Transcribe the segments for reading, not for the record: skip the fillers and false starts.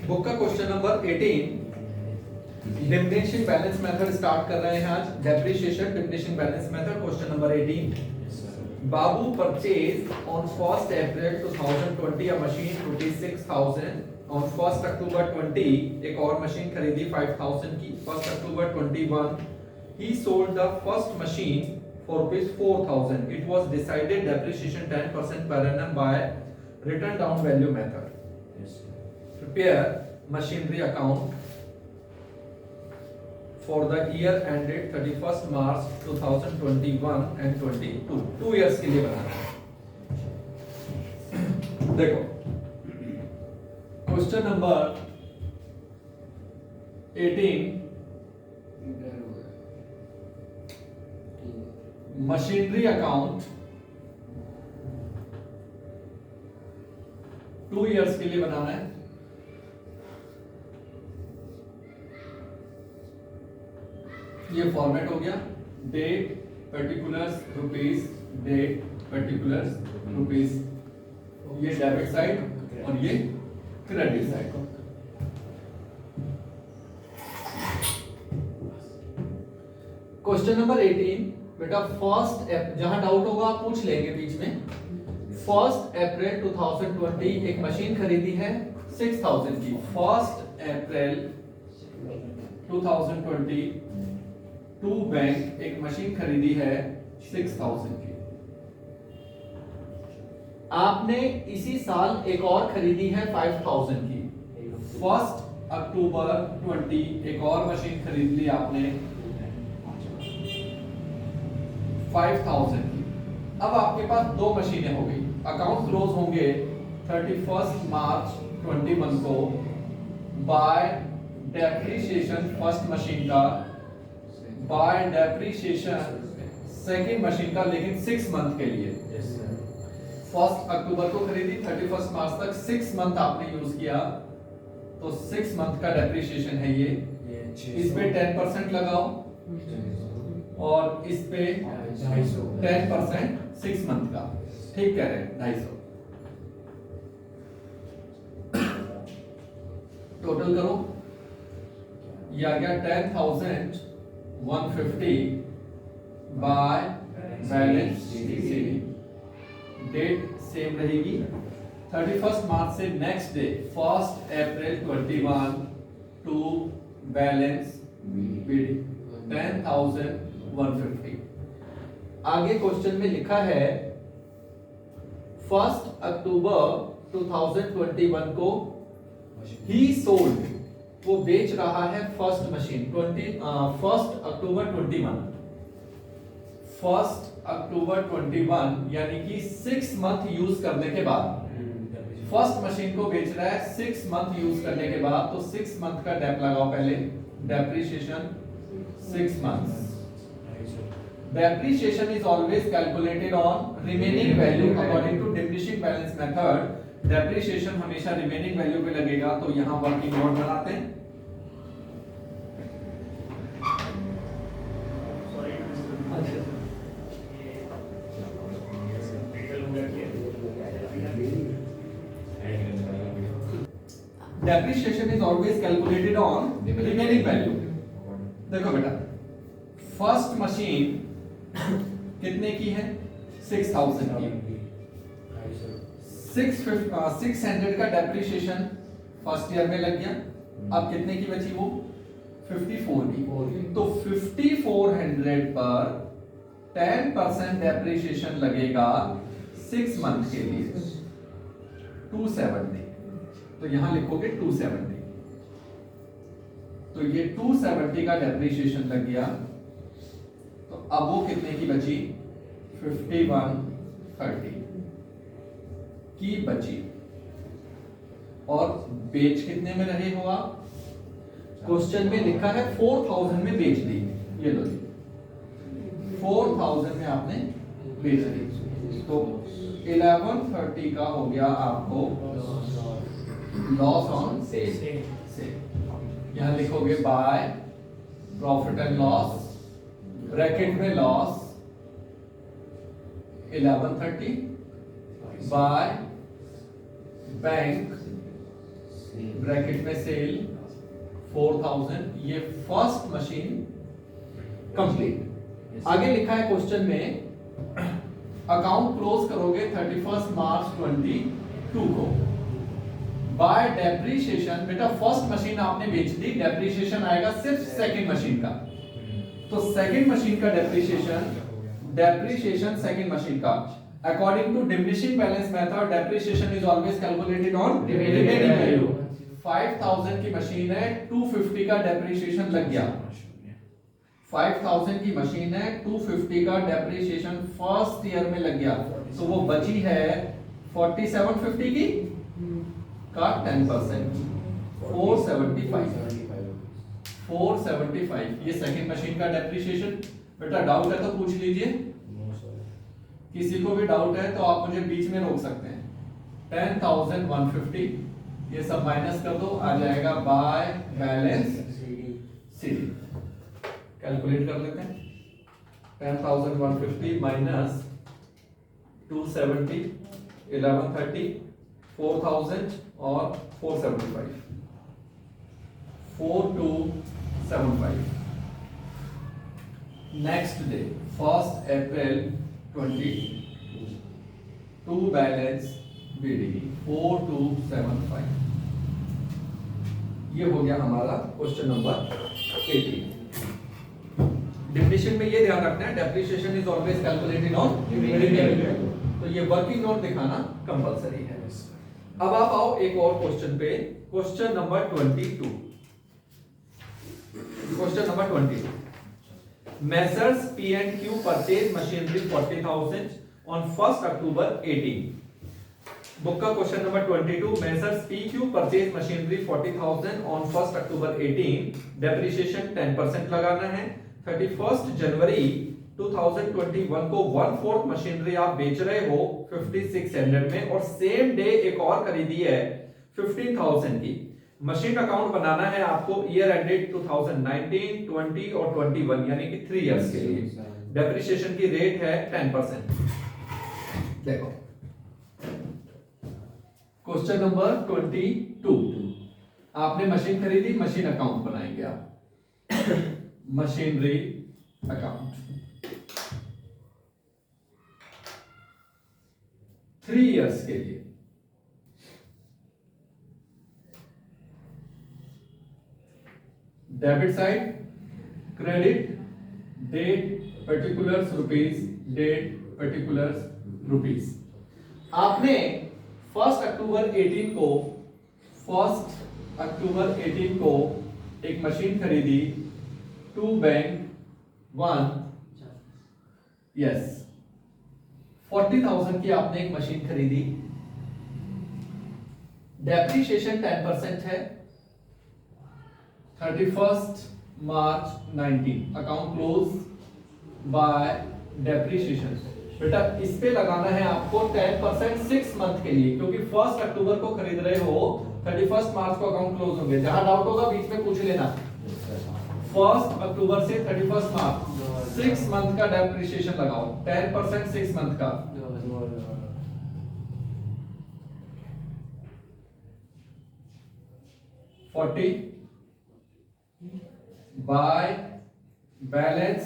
Book का question number 18 diminishing balance method start कर रहे हैं आज। Depreciation diminishing balance method question number 18। Babu purchase on 1st April 2020 a machine ₹6,000। On 1st October 20 एक और machine खरीदी 5,000 की। 1st October 21 he sold the first machine for ₹4,000. It was decided depreciation 10% per annum by written down value method. Prepare machinery account for the year ended 31st March 2021 and 22. 2 years के लिए बनाना है। देखो question number 18 machinery account 2 years के लिए बनाना है। ये फॉर्मेट हो गया, date particulars rupees, date particulars rupees, ये डेबिट साइड और ये क्रेडिट साइड। क्वेश्चन नंबर 18 बेटा फर्स्ट जहां डाउट होगा आप पूछ लेंगे बीच में। 1st April 2020 एक मशीन खरीदी है 6,000 की। 1st April 2020 टू बैंक एक मशीन खरीदी है 6,000 की। आपने इसी साल एक और खरीदी है 5,000 की। 1st October 20 एक और मशीन खरीद ली आपने 5,000 की। अब आपके पास दो मशीनें हो गई। अकाउंट क्लोज होंगे 31st March 21 को बाय डेप्रिसिएशन फर्स्ट मशीन का, बाय डेप्रिसिएशन सेकंड मशीन का, लेकिन 6 मंथ के लिए। 1st अक्टूबर को खरीदी, 31st मार्च तक 6 मंथ आपने यूज किया, तो 6 मंथ का डेप्रिसिएशन है ये। इस पे 10% लगाओ और इस पे 10% 6 मंथ का। ठीक कह रहे हैं, 250। टोटल करो, ये आ गया 10,150 by balance sheet. Date same रहेगी 31st मार्च से next day 1st April 21 to balance BD 10,150। आगे क्वेश्चन में लिखा है 1st October 2021 को ही सोल्ड, वो बेच रहा है first machine 1st October 21। 1st October 21 यानी कि 6 मंथ यूज करने के बाद फर्स्ट मशीन को बेच रहा है 6 मंथ यूज करने के बाद, तो 6 मंथ का डेप लगाओ पहले। Depreciation 6 months. Depreciation is always calculated on remaining value according to diminishing balance method. Depreciation हमेशा remaining value पे लगेगा, तो यहाँ वर्किंग नोट बनाते हैं। Depreciation is always calculated on remaining value. देखो बेटा फर्स्ट मशीन कितने की है 6,000 की। 600 का डेप्रिसिएशन फर्स्ट ईयर में लग गया। अब कितने की बची वो 54 की, तो 5400 पर 10% डेप्रिसिएशन लगेगा 6 मंथ के लिए 270। तो यहां लिखोगे 270, तो ये 270 का डेप्रिसिएशन लग गया। तो अब वो कितने की बची 5130 की बची। और बेच कितने में रहे हो आप? क्वेश्चन में लिखा है 4000 में बेच दी। ये लो जी 4000 में आपने बेच दी, तो 1130 का हो गया आपको लॉस ऑन सेल। यहां लिखोगे by profit and loss, bracket में लॉस 1130 बाय बैंक ब्रैकेट में सेल 4000, ये फर्स्ट मशीन कंप्लीट। आगे लिखा है क्वेश्चन में अकाउंट क्लोज करोगे 31 मार्च 22 को बाय डेप्रीशिएशन। बेटा फर्स्ट मशीन आपने बेच दी, डेप्रीशिएशन आएगा सिर्फ सेकंड मशीन का, तो सेकंड मशीन का डेप्रीशिएशन सेकंड मशीन का according to diminishing balance method depreciation is always calculated on remaining value. 5000 की मशीन है, 250 का डेप्रीशिएशन लग गया। 5000 की मशीन है, 250 का डेप्रीशिएशन फर्स्ट ईयर में लग गया, तो वो बची है 4750 की का 10%, 475 ये सेकंड मशीन का डेप्रीशिएशन। बेटा डाउट है तो पूछ लीजिए, किसी को भी डाउट है तो आप मुझे बीच में रोक सकते हैं। 10,150 ये सब माइनस कर दो, आ जाएगा बाय बैलेंस सीडी। कैलकुलेट कर लेते हैं। 10,150 माइनस 270, 1130, 4000 और 475, 4275। नेक्स्ट डे 1 अप्रैल 22 बैलेंस बीडी 4275। ये हो गया हमारा क्वेश्चन नंबर 18। डिफिनेशन में ये ध्यान रखना है, depreciation is always calculated on remaining value, तो ये वर्किंग नोट दिखाना कंपलसरी है। अब आप आओ एक और क्वेश्चन पे, question number 22। Question number 22, Messrs P and Q purchase machinery 40,000 on 1st October 18। Book का question number 22, Messrs P Q purchase machinery 40,000 on 1st October 18, depreciation 10% लगाना है। 31st जनवरी 2021 को 1/4 मशीनरी आप बेच रहे हो 5600 में, और सेम डे एक और खरीदी है 15,000 की। मशीन अकाउंट बनाना है आपको ईयर एंडेड 2019, 20 और 21 यानी कि 3 इयर्स के लिए। डेप्रिसिएशन की रेट है 10%। देखो क्वेश्चन नंबर 22, आपने मशीन खरीदी, मशीन अकाउंट बनाएंगे आप। मशीनरी अकाउंट 3 इयर्स के लिए। Debit side credit, date particulars rupees, date particulars rupees. आपने 1 अक्टूबर 18 को एक मशीन खरीदी, 2 बैंक 1, यस 40,000 की आपने एक मशीन खरीदी। डेप्रिसिएशन 10% है। 31st March 19 account close by depreciation. बेटा इस पे लगाना है आपको 10% 6 मंथ के लिए, क्योंकि 1 अक्टूबर को खरीद रहे हो, 31 मार्च को अकाउंट क्लोज होंगे। जहां डाउट होगा बीच में पूछ लेना। 1 अक्टूबर से 31 मार्च 6 मंथ का डेप्रिसिएशन लगाओ, 10% 6 मंथ का। बाय बैलेंस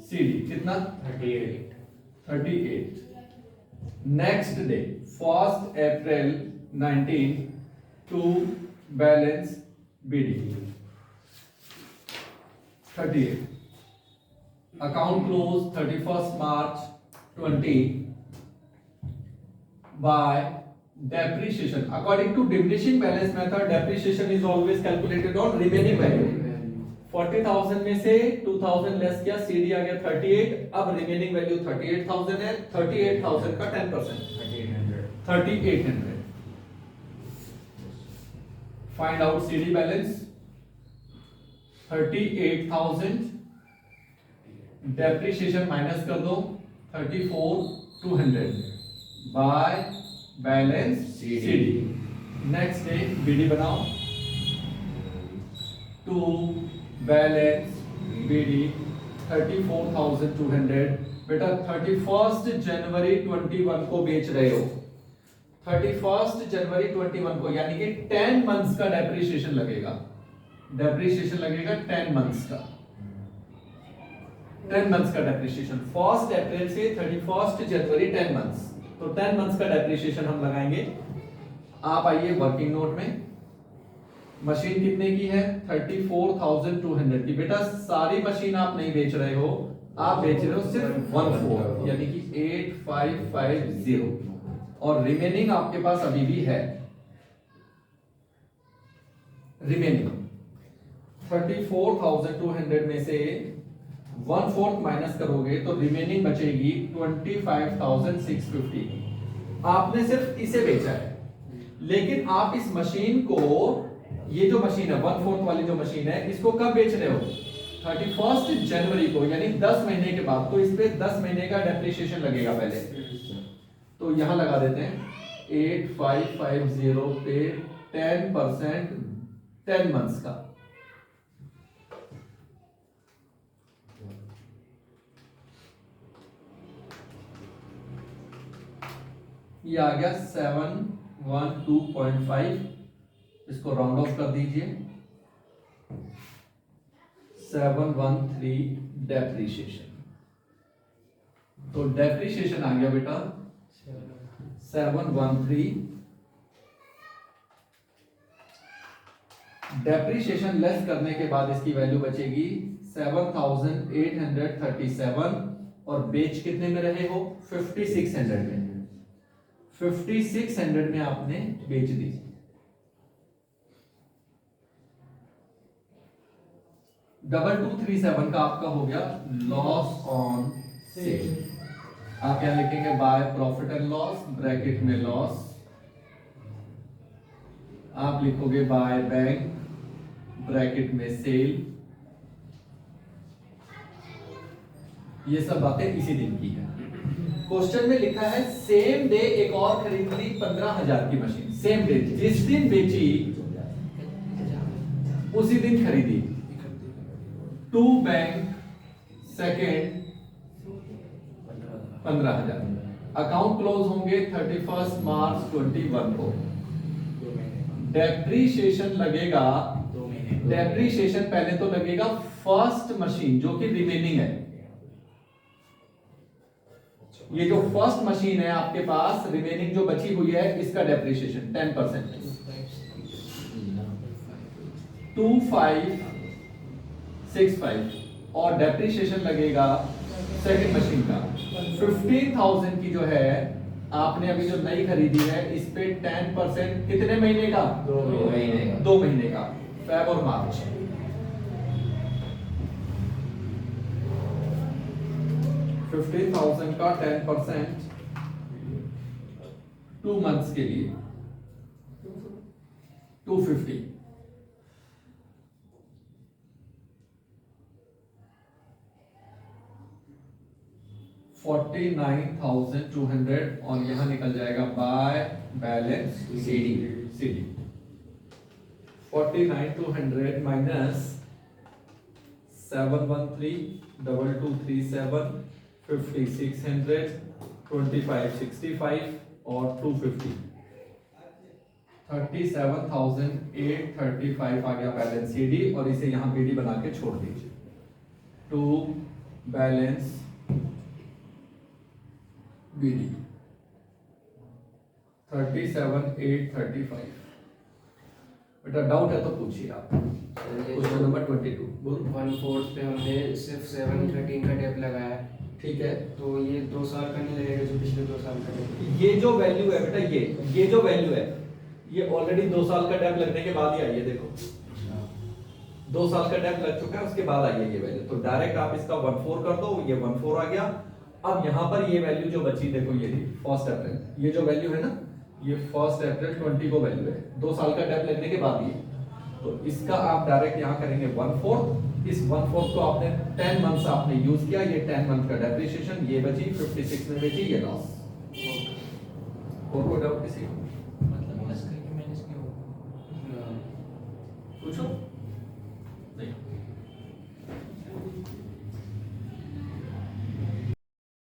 सीडी कितना 38। Next day 1 April 19 to balance BD 38। Account close 31 March 20 by depreciation according to diminishing balance method depreciation is always calculated on remaining value। 40,000 में से 2000 लेस किया, सीडी आ गया 38। अब remaining value 38,000 है, 38,000 का 10% 3800। Find out CD balance 38,000, depreciation minus कर दो 34,200 by balance CD. Next day BD बनाओ, 2 बैलेंस बीडी 34,200। बेटा 31 जनवरी 21 को बेच रहे हो, 31 जनवरी 21 को, यानी कि 10 मंथ्स का डेप्रिसिएशन लगेगा। डेप्रिसिएशन लगेगा 10 मंथ्स का, 10 मंथ्स का डेप्रिसिएशन। 1 अप्रैल से 31 जनवरी 10 मंथ्स, तो 10 मंथ्स का डेप्रिसिएशन हम लगाएंगे। आप आइए वर्किंग नोट में, मशीन कितने की है? 34,200 की। बेटा सारी मशीन आप नहीं बेच रहे हो, आप बेच रहे हो सिर्फ 14, यानी कि 8550, और रिमेनिंग आपके पास अभी भी है। रिमेनिंग 34,200 में से 1/4 माइनस करोगे तो रिमेनिंग बचेगी 25,650। आपने सिर्फ इसे बेचा है, लेकिन आप इस मशीन को, ये जो मशीन है 1/4 वाली जो मशीन है, इसको कब बेच रहे हो? 31 जनवरी को, यानी 10 महीने के बाद। तो इस पे 10 महीने का डेप्रिसिएशन लगेगा पहले, तो यहां लगा देते हैं 8550 पे 10% 10 मंथ्स का। ये आ गया 712.5, इसको राउंड ऑफ कर दीजिए, 713 डेप्रिसिएशन। तो डेप्रिसिएशन आ गया बेटा 713। डेप्रिसिएशन लेस करने के बाद इसकी वैल्यू बचेगी 7,837, और बेच कितने में रहे हो? 5600 में। 5600 में आपने बेच दी। डबल 237 का आपका हो गया लॉस ऑन सेल। आप यहां लिखेंगे by profit and loss, bracket में लॉस। आप लिखोगे बाय बैंक, ब्रैकेट में सेल। ये सब बातें इसी दिन की है। क्वेश्चन में लिखा है सेम डे एक और खरीद ली 15,000 की मशीन। सेम डे, जिस दिन बेची उसी दिन खरीदी। To bank, second 15,000। Account close होंगे 31 मार्च 21 को। डेप्रीशिएशन लगेगा, डेप्रीशिएशन पहले तो लगेगा फर्स्ट मशीन जो कि रिमेनिंग है। ये जो फर्स्ट मशीन है आपके पास, रिमेनिंग जो बची हुई है, इसका डेप्रीशिएशन 10%। 2565, और डेप्रीशिएशन लगेगा सेकंड मशीन का 15,000 की जो है आपने अभी जो नई खरीदी है, इस पे 10% कितने महीने का? 2 महीने का, फेब और मार्च। $15,000 का 10% 2 मंथ्स के लिए 250। $49,200, और यहां निकल जाएगा बाय बैलेंस सीडी। 49,200 माइनस 713,2237, 5600, 2565 और 250, 37,835 आ गया बैलेंस सीडी, और इसे यहां बीडी बना के छोड़ दीजिए। To balance BD 37,835। बेटा डाउट है तो पूछिए आप। Question number 22। 1/4 पे हमने सिर्फ 713 का डेप लगाया, ठीक है, तो ये 2 साल का नहीं लगेगा जो पिछले 2 साल का डेप? ये जो वैल्यू है बेटा, ये जो वैल्यू है, ये ऑलरेडी 2 साल का डेप लगने के बाद ही आई है। देखो 2 साल का डेप लग चुका है, उसके बाद आई है ये वैल्यू। तो डायरेक्ट आप इसका 1/4 कर दो, ये 1/4 आ गया। अब यहां पर ये वैल्यू जो बची, देखो ये 1 अप्रैल, ये जो वैल्यू है ना, ये 1 अप्रैल 20 को वैल्यू है, 2 साल का डेप लगने के बाद ये। तो इसका आप डायरेक्ट यहां करेंगे 1/4। इस 1/4 को आपने 10 मंथ्स आपने यूज किया, ये 10 मंथ का डेप्रिसिएशन, ये बची 56 में बेची, ये लॉस। और कोई डाउट किसी को?